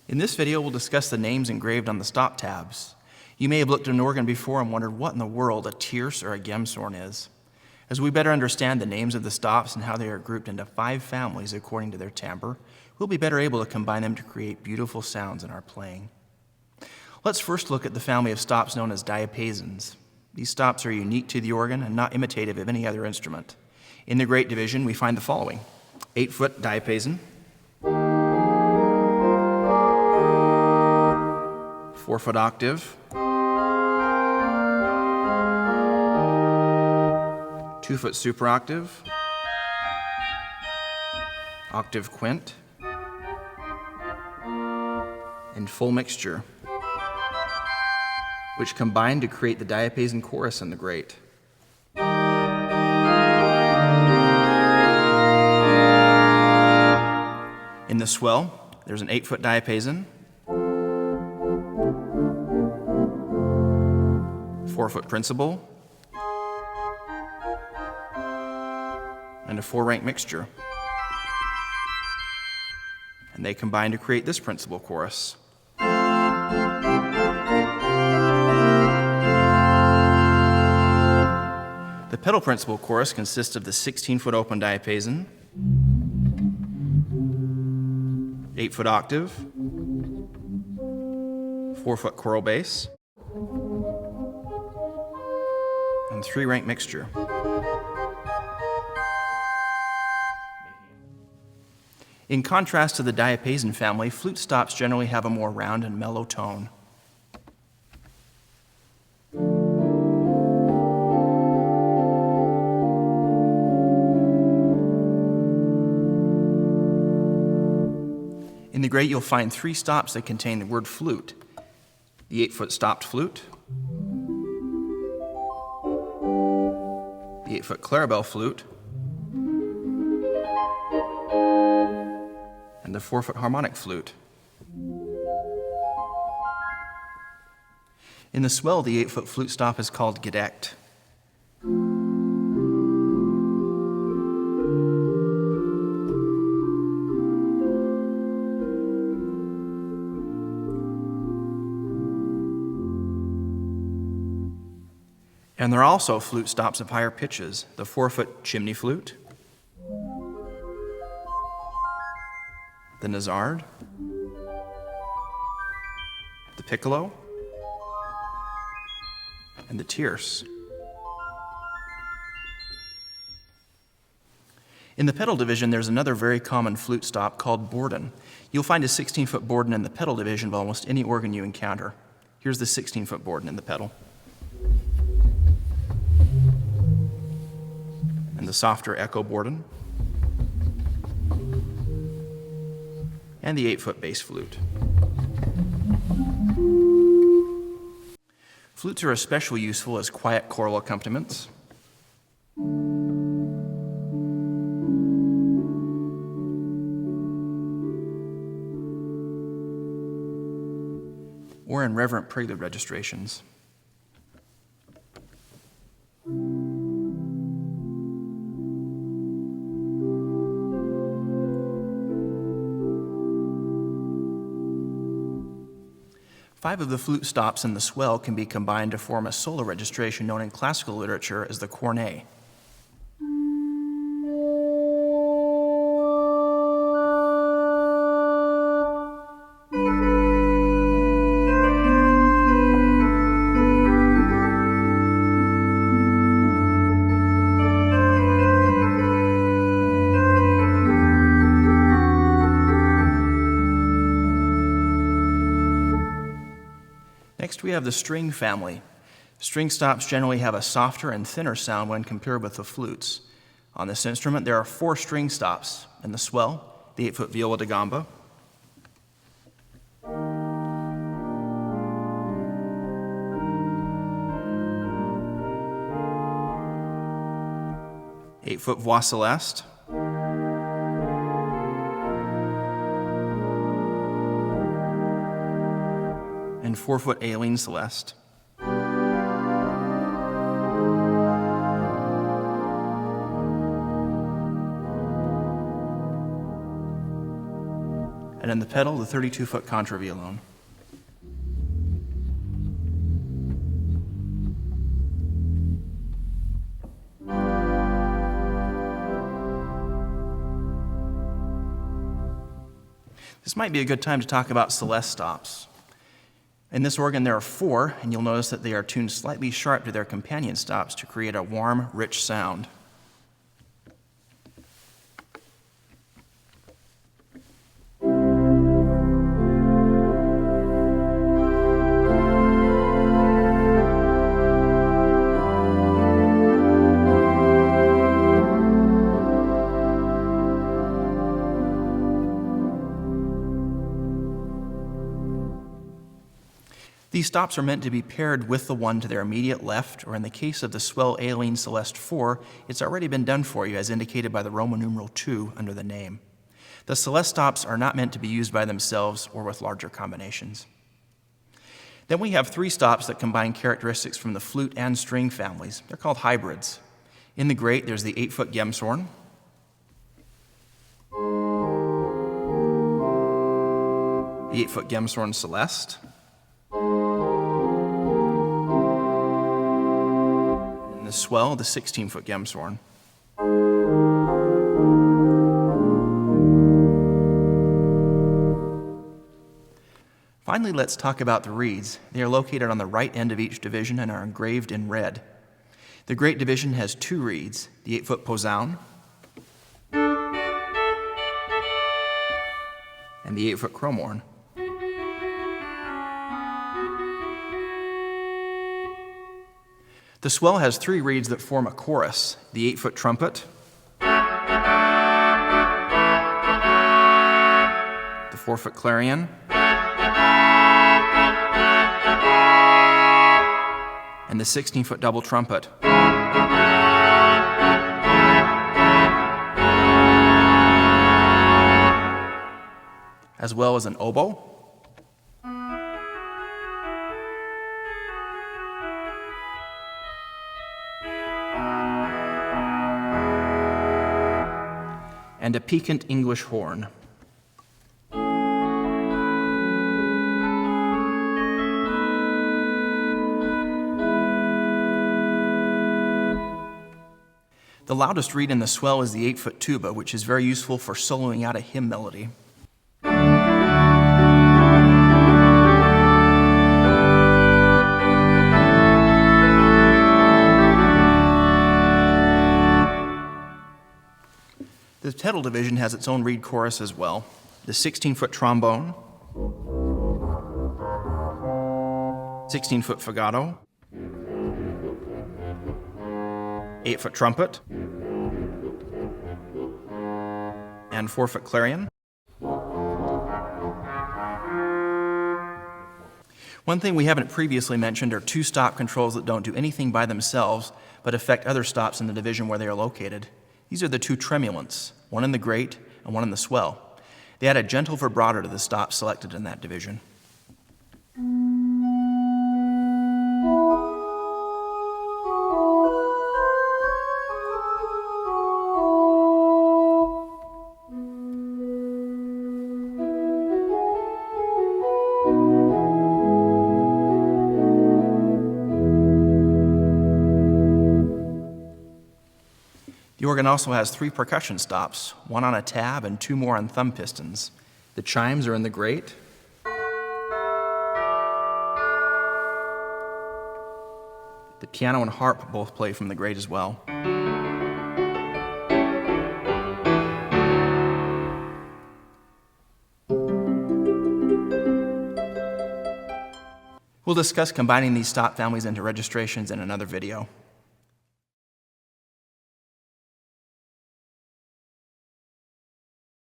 In this video, we'll discuss the names engraved on the stop tabs. You may have looked at an organ before and wondered what in the world a tierce or a gemshorn is. As we better understand the names of the stops and how they are grouped into 5 families according to their timbre, we'll be better able to combine them to create beautiful sounds in our playing. Let's first look at the family of stops known as diapasons. These stops are unique to the organ and not imitative of any other instrument. In the great division, we find the following: 8-foot diapason, 4-foot octave, 2-foot superoctave, octave quint, and full mixture, which combine to create the diapason chorus in the great. In the swell, there's an 8-foot diapason, 4-foot principal, and a 4-rank mixture. And they combine to create this principal chorus. The pedal principal chorus consists of the 16-foot open diapason, 8-foot octave, 4-foot choral bass, and 3-rank mixture. In contrast to the diapason family, flute stops generally have a more round and mellow tone. In the great, you'll find 3 stops that contain the word flute: the 8-foot stopped flute, the 8-foot clarabelle flute, and the 4-foot harmonic flute. In the swell, the 8-foot flute stop is called gedeckt. And there are also flute stops of higher pitches: the 4-foot chimney flute, the Nazard, the piccolo, and the tierce. In the pedal division, there's another very common flute stop called borden. You'll find a 16-foot borden in the pedal division of almost any organ you encounter. Here's the 16-foot borden in the pedal. And the softer echo borden, and the 8-foot bass flute. Flutes are especially useful as quiet choral accompaniments. Or in reverent prelude registrations. Five of the flute stops in the swell can be combined to form a solo registration known in classical literature as the cornet. Next, we have the string family. String stops generally have a softer and thinner sound when compared with the flutes. On this instrument, there are 4 string stops. In the swell, the 8-foot viola da gamba, eight-foot voix celeste, and 4-foot Aileen Celeste. and in the pedal, the 32-foot contraviolone. This might be a good time to talk about Celeste stops. In this organ, there are 4, and you'll notice that they are tuned slightly sharp to their companion stops to create a warm, rich sound. These stops are meant to be paired with the one to their immediate left, or in the case of the swell Aileen Celeste 4, it's already been done for you as indicated by the Roman numeral 2 under the name. The Celeste stops are not meant to be used by themselves or with larger combinations. Then we have 3 stops that combine characteristics from the flute and string families. They're called hybrids. In the great, there's the 8-foot gemshorn, the 8-foot gemshorn Celeste, and the swell, the 16-foot gemshorn. Finally, let's talk about the reeds. They are located on the right end of each division and are engraved in red. The great division has 2 reeds, the 8-foot posaune and the 8-foot chromorn. The swell has 3 reeds that form a chorus, the 8-foot trumpet, the 4-foot clarion, and the 16-foot double trumpet. As well as an oboe, and a piquant English horn. The loudest reed in the swell is the 8-foot tuba, which is very useful for soloing out a hymn melody. The pedal division has its own reed chorus as well. The 16-foot trombone, 16-foot fagotto, 8-foot trumpet, and 4-foot clarion. One thing we haven't previously mentioned are 2 stop controls that don't do anything by themselves, but affect other stops in the division where they are located. These are the 2 tremulants, one in the great and one in the swell. They add a gentle vibrato to the stops selected in that division. The organ also has 3 percussion stops, 1 on a tab and 2 more on thumb pistons. The chimes are in the great, the piano and harp both play from the great as well. We'll discuss combining these stop families into registrations in another video.